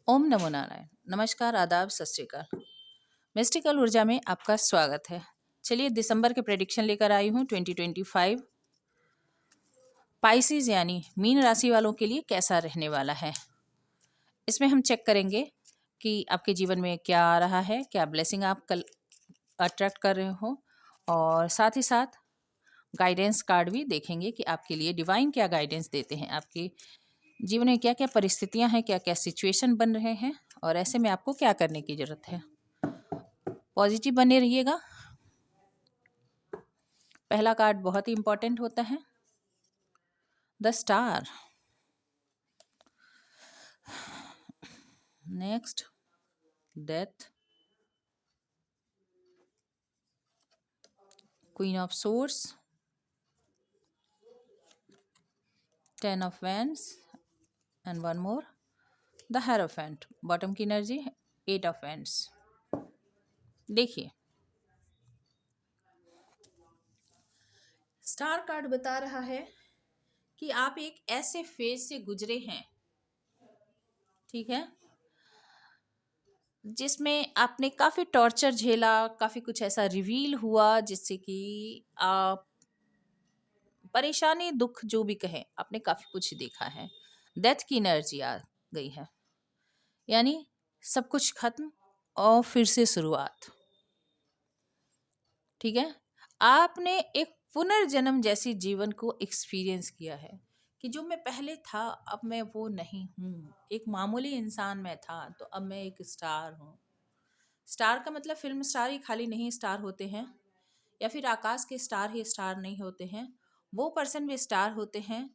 ओम नमो नारायण। नमस्कार, आदाब, सत श्री अकाल। मिस्टिकल ऊर्जा में आपका स्वागत है। चलिए दिसंबर के प्रेडिक्शन लेकर आई हूँ 2025। पाइसिस यानी मीन राशि वालों के लिए कैसा रहने वाला है। इसमें हम चेक करेंगे कि आपके जीवन में क्या आ रहा है, क्या ब्लेसिंग आप कल अट्रैक्ट कर रहे हो, और साथ ही साथ गाइडेंस कार्ड भी देखेंगे कि आपके लिए डिवाइन क्या गाइडेंस देते हैं। आपके जीवन में क्या क्या परिस्थितियां हैं, क्या क्या सिचुएशन बन रहे हैं, और ऐसे में आपको क्या करने की जरूरत है। पॉजिटिव बने रहिएगा। पहला कार्ड बहुत ही इंपॉर्टेंट होता है, the star. Next, death, queen of source, 10 of wands and one more, the hierophant. Bottom की एनर्जी 8 ऑफ वैंड्स। देखिए, स्टार कार्ड बता रहा है कि आप एक ऐसे फेज से गुजरे हैं, ठीक है, जिसमें आपने काफी टॉर्चर झेला, काफी कुछ ऐसा रिवील हुआ जिससे कि आप परेशानी, दुख जो भी कहें, आपने काफी कुछ देखा है। डेथ की एनर्जी आ गई है, यानी सब कुछ खत्म और फिर से शुरुआत। ठीक है, आपने एक पुनर्जन्म जैसी जीवन को एक्सपीरियंस किया है कि जो मैं पहले था अब मैं वो नहीं हूँ। एक मामूली इंसान मैं था तो अब मैं एक स्टार हूँ। स्टार का मतलब फिल्म स्टार ही खाली नहीं स्टार होते हैं, या फिर आकाश के स्टार ही स्टार नहीं होते हैं। वो पर्सन भी स्टार होते हैं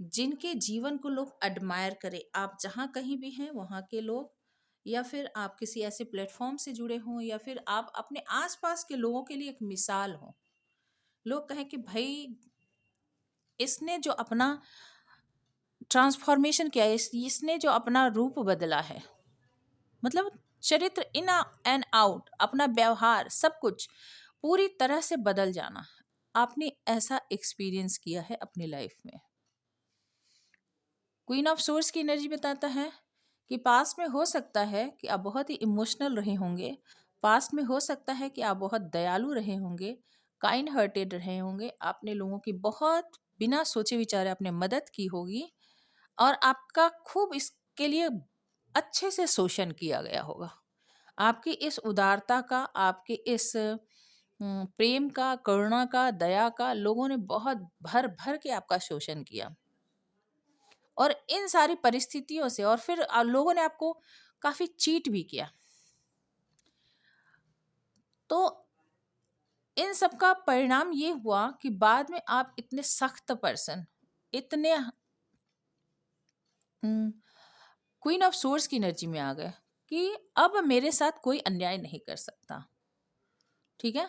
जिनके जीवन को लोग एडमायर करें। आप जहाँ कहीं भी हैं वहाँ के लोग, या फिर आप किसी ऐसे प्लेटफॉर्म से जुड़े हों, या फिर आप अपने आसपास के लोगों के लिए एक मिसाल हो। लोग कहें कि भाई इसने जो अपना ट्रांसफॉर्मेशन किया है, इसने जो अपना रूप बदला है, मतलब चरित्र इन एंड आउट, अपना व्यवहार, सब कुछ पूरी तरह से बदल जाना। आपने ऐसा एक्सपीरियंस किया है अपनी लाइफ में। क्वीन ऑफ सोर्स की एनर्जी बताता है कि पास्ट में हो सकता है कि आप बहुत ही इमोशनल रहे होंगे। पास्ट में हो सकता है कि आप बहुत दयालु रहे होंगे, काइंड हार्टेड रहे होंगे। आपने लोगों की बहुत बिना सोचे विचारे आपने मदद की होगी, और आपका खूब इसके लिए अच्छे से शोषण किया गया होगा। आपकी इस उदारता का, आपके इस प्रेम का, करुणा का, दया का लोगों ने बहुत भर भर के आपका शोषण किया। और इन सारी परिस्थितियों से, और फिर लोगों ने आपको काफी चीट भी किया। तो इन सब का परिणाम ये हुआ कि बाद में आप इतने सख्त पर्सन, इतने क्वीन ऑफ सोर्स की एनर्जी में आ गए कि अब मेरे साथ कोई अन्याय नहीं कर सकता। ठीक है,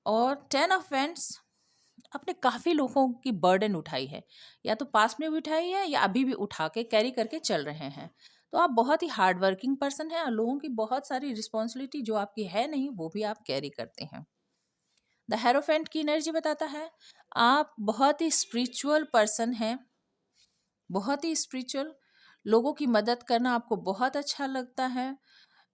और 10 ऑफ वैंड्स, आपने काफी लोगों की बर्डन उठाई है, या तो पास में भी उठाई है या अभी भी उठा के कैरी करके चल रहे हैं। तो आप बहुत ही हार्ड वर्किंग पर्सन हैं, और लोगों की बहुत सारी रिस्पॉन्सिबिलिटी जो आपकी है नहीं वो भी आप कैरी करते हैं। द हेरोफेंट की एनर्जी बताता है आप बहुत ही स्पिरिचुअल पर्सन हैं, बहुत ही स्पिरिचुअल। लोगों की मदद करना आपको बहुत अच्छा लगता है।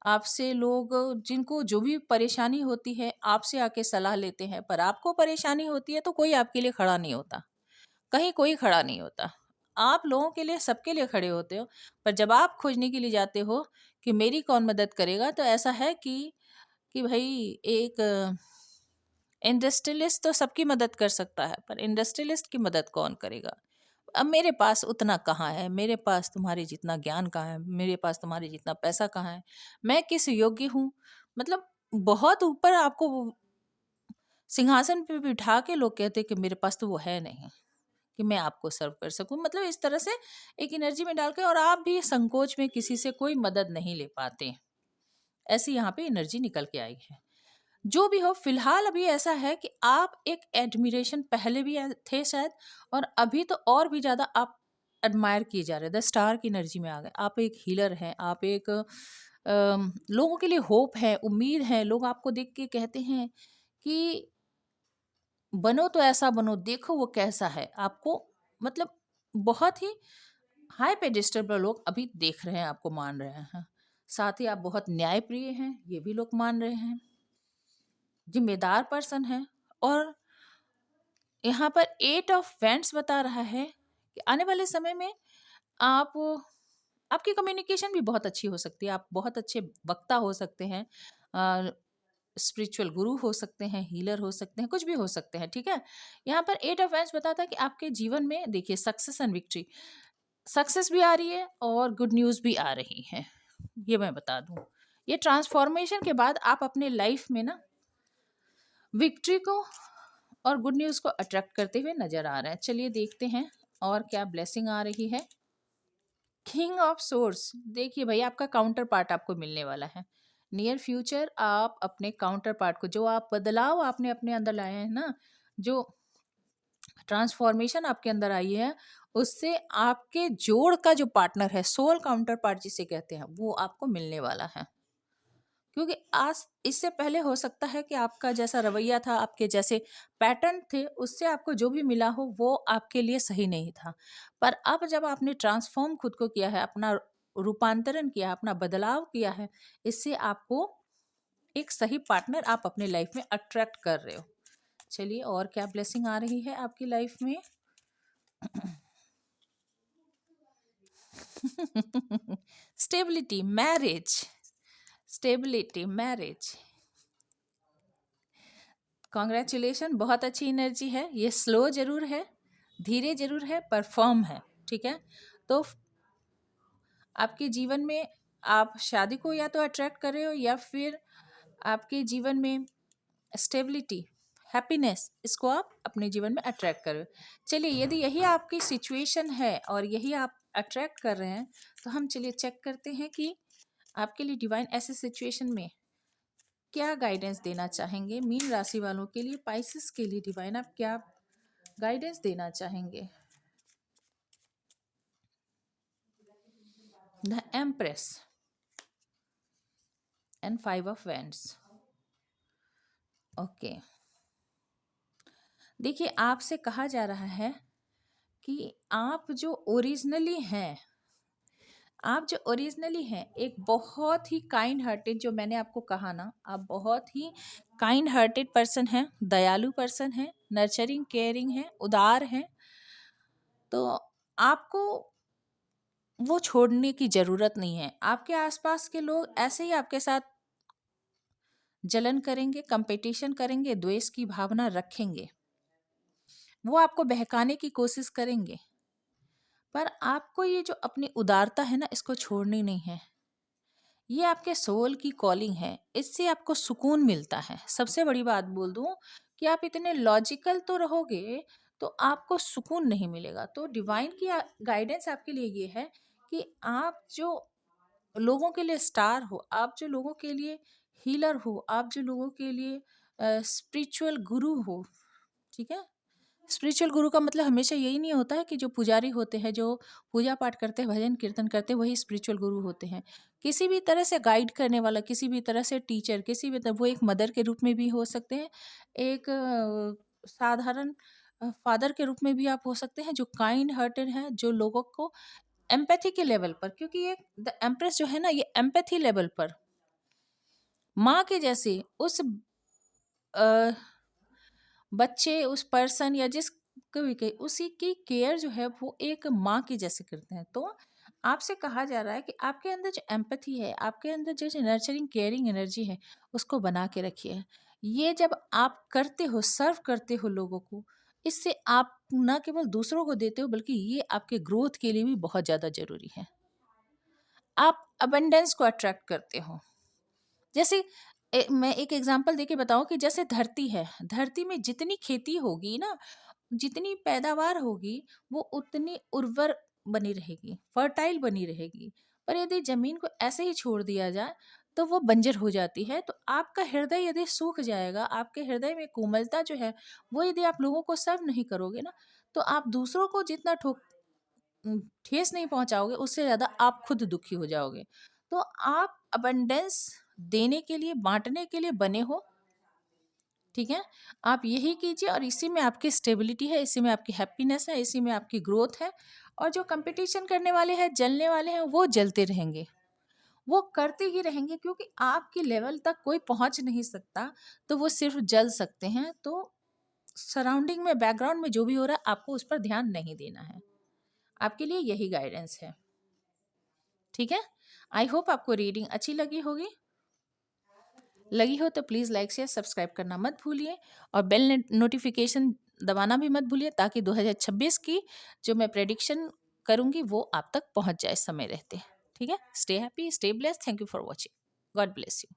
आपसे लोग, जिनको जो भी परेशानी होती है, आपसे आके सलाह लेते हैं। पर आपको परेशानी होती है तो कोई आपके लिए खड़ा नहीं होता, कहीं कोई खड़ा नहीं होता। आप लोगों के लिए, सबके लिए खड़े होते हो, पर जब आप खोजने के लिए जाते हो कि मेरी कौन मदद करेगा, तो ऐसा है कि भाई एक इंडस्ट्रियलिस्ट तो सबकी मदद कर सकता है, पर इंडस्ट्रियलिस्ट की मदद कौन करेगा। अब मेरे पास उतना कहाँ है, मेरे पास तुम्हारे जितना ज्ञान कहाँ है, मेरे पास तुम्हारे जितना पैसा कहाँ है, मैं किस योग्य हूँ। मतलब बहुत ऊपर आपको सिंहासन पे बिठा के लोग कहते हैं कि मेरे पास तो वो है नहीं कि मैं आपको सर्व कर सकूं। मतलब इस तरह से एक एनर्जी में डाल के, और आप भी संकोच में किसी से कोई मदद नहीं ले पाते। ऐसी यहाँ पे एनर्जी निकल के आई है। जो भी हो, फिलहाल अभी ऐसा है कि आप एक एडमिरेशन, पहले भी थे शायद, और अभी तो और भी ज्यादा आप एडमायर किए जा रहे हैं। द स्टार की एनर्जी में आ गए। आप एक हीलर हैं, आप एक लोगों के लिए होप है, उम्मीद है। लोग आपको देख के कहते हैं कि बनो तो ऐसा बनो, देखो वो कैसा है आपको। मतलब बहुत ही हाई पेडिस्टल पर लोग अभी देख रहे हैं, आपको मान रहे हैं। साथ ही आप बहुत न्यायप्रिय हैं, ये भी लोग मान रहे हैं। जिम्मेदार पर्सन है। और यहाँ पर 8 ऑफ वैंड्स बता रहा है कि आने वाले समय में आप आपकी कम्युनिकेशन भी बहुत अच्छी हो सकती है, आप बहुत अच्छे वक्ता हो सकते हैं, स्पिरिचुअल गुरु हो सकते हैं, हीलर हो सकते हैं, कुछ भी हो सकते हैं, ठीक है। यहाँ पर 8 ऑफ वैंड्स बताता है कि आपके जीवन में देखिए सक्सेस एंड विक्ट्री, सक्सेस भी आ रही है और गुड न्यूज़ भी आ रही है, ये मैं बता दूं। ये ट्रांसफॉर्मेशन के बाद आप अपने लाइफ में ना विक्ट्री को और गुड न्यूज़ को अट्रैक्ट करते हुए नजर आ रहे हैं। चलिए देखते हैं और क्या ब्लेसिंग आ रही है। किंग ऑफ सोर्स, देखिए भाई आपका काउंटर पार्ट आपको मिलने वाला है। नियर फ्यूचर आप अपने काउंटर पार्ट को, जो आप बदलाव आपने अपने अंदर लाए हैं ना, जो ट्रांसफॉर्मेशन आपके अंदर आई है, उससे आपके जोड़ का जो पार्टनर है, सोल काउंटर पार्ट जिसे कहते हैं, वो आपको मिलने वाला है। क्योंकि आज इससे पहले हो सकता है कि आपका जैसा रवैया था, आपके जैसे पैटर्न थे, उससे आपको जो भी मिला हो वो आपके लिए सही नहीं था। पर अब जब आपने ट्रांसफॉर्म खुद को किया है, अपना रूपांतरण किया, अपना बदलाव किया है, इससे आपको एक सही पार्टनर आप अपने लाइफ में अट्रैक्ट कर रहे हो। चलिए और क्या ब्लेसिंग आ रही है आपकी लाइफ में। Stability, marriage, stability, marriage. Congratulation, बहुत अच्छी एनर्जी है। ये स्लो जरूर है, धीरे जरूर है, पर फर्म है, ठीक है। तो आपके जीवन में आप शादी को या तो अट्रैक्ट कर रहे हो, या फिर आपके जीवन में स्टेबिलिटी, हैप्पीनेस, इसको आप अपने जीवन में अट्रैक्ट कर रहे हो। चलिए यदि यही आपकी सिचुएशन है और यही आप अट्रैक्ट कर रहे हैं, तो हम चलिए चेक करते हैं कि आपके लिए डिवाइन ऐसे सिचुएशन में क्या गाइडेंस देना चाहेंगे। मीन राशि वालों के लिए, पाइसेस के लिए डिवाइन आप क्या गाइडेंस देना चाहेंगे। The empress and 5 of wands. Okay, देखिए आपसे कहा जा रहा है कि आप जो ओरिजिनली हैं, आप जो ओरिजिनली हैं, एक बहुत ही काइंड हार्टेड, जो मैंने आपको कहा ना, आप बहुत ही काइंड हार्टेड पर्सन हैं, दयालु पर्सन हैं, नर्चरिंग, केयरिंग हैं, उदार हैं। तो आपको वो छोड़ने की ज़रूरत नहीं है। आपके आसपास के लोग ऐसे ही आपके साथ जलन करेंगे, कंपटीशन करेंगे, द्वेष की भावना रखेंगे, वो आपको बहकाने की कोशिश करेंगे, पर आपको ये जो अपनी उदारता है ना, इसको छोड़नी नहीं है। ये आपके सोल की कॉलिंग है, इससे आपको सुकून मिलता है। सबसे बड़ी बात बोल दूं कि आप इतने लॉजिकल तो रहोगे तो आपको सुकून नहीं मिलेगा। तो डिवाइन की गाइडेंस आपके लिए ये है कि आप जो लोगों के लिए स्टार हो, आप जो लोगों के लिए हीलर हो, आप जो लोगों के लिए स्पिरिचुअल गुरु हो, ठीक है। स्पिरिचुअल गुरु का मतलब हमेशा यही नहीं होता है कि जो पुजारी होते हैं, जो पूजा पाठ करते हैं, भजन कीर्तन करते हैं, वही स्पिरिचुअल गुरु होते हैं। किसी भी तरह से गाइड करने वाला, किसी भी तरह से टीचर, किसी भी तरह, वो एक मदर के रूप में भी हो सकते हैं, एक साधारण फादर के रूप में भी आप हो सकते हैं, जो काइंड हार्टेड है, जो लोगों को एम्पैथी के लेवल पर, क्योंकि ये द एम्प्रेस जो है ना, ये एम्पैथी लेवल पर माँ के जैसे उस अ, बच्चे, उस पर्सन या जिस भी कहे, उसी की केयर जो है वो एक माँ की जैसे करते हैं। तो आपसे कहा जा रहा है कि आपके अंदर जो एम्पैथी है, आपके अंदर जो नर्चरिंग केयरिंग एनर्जी है, उसको बना के रखिए। ये जब आप करते हो, सर्व करते हो लोगों को, इससे आप न केवल दूसरों को देते हो, बल्कि ये आपके ग्रोथ के लिए भी बहुत ज़्यादा जरूरी है। आप अबंडेंस को अट्रैक्ट करते हो। जैसे मैं एक एग्जांपल देके बताऊं कि जैसे धरती है, धरती में जितनी खेती होगी ना, जितनी पैदावार होगी, वो उतनी उर्वर बनी रहेगी, फर्टाइल बनी रहेगी। पर यदि जमीन को ऐसे ही छोड़ दिया जाए तो वो बंजर हो जाती है। तो आपका हृदय यदि सूख जाएगा, आपके हृदय में कोमलता जो है, वो यदि आप लोगों को सर्व नहीं करोगे ना, तो आप दूसरों को जितना ठेस नहीं पहुंचाओगे, उससे ज्यादा आप खुद दुखी हो जाओगे। तो आप अबंडेंस देने के लिए, बांटने के लिए बने हो, ठीक है। आप यही कीजिए और इसी में आपकी स्टेबिलिटी है, इसी में आपकी हैप्पीनेस है, इसी में आपकी ग्रोथ है। और जो कंपटीशन करने वाले हैं, जलने वाले हैं, वो जलते रहेंगे, वो करते ही रहेंगे, क्योंकि आपके लेवल तक कोई पहुंच नहीं सकता, तो वो सिर्फ जल सकते हैं। तो सराउंडिंग में, बैकग्राउंड में जो भी हो रहा है, आपको उस पर ध्यान नहीं देना है। आपके लिए यही गाइडेंस है। ठीक है, आई होप आपको रीडिंग अच्छी लगी होगी। लगी हो तो प्लीज़ लाइक शेयर सब्सक्राइब करना मत भूलिए, और बेल नोटिफिकेशन दबाना भी मत भूलिए, ताकि 2026 की जो मैं प्रेडिक्शन करूँगी वो आप तक पहुँच जाए समय रहते। ठीक है, stay happy, stay blessed, thank you for watching, God bless you.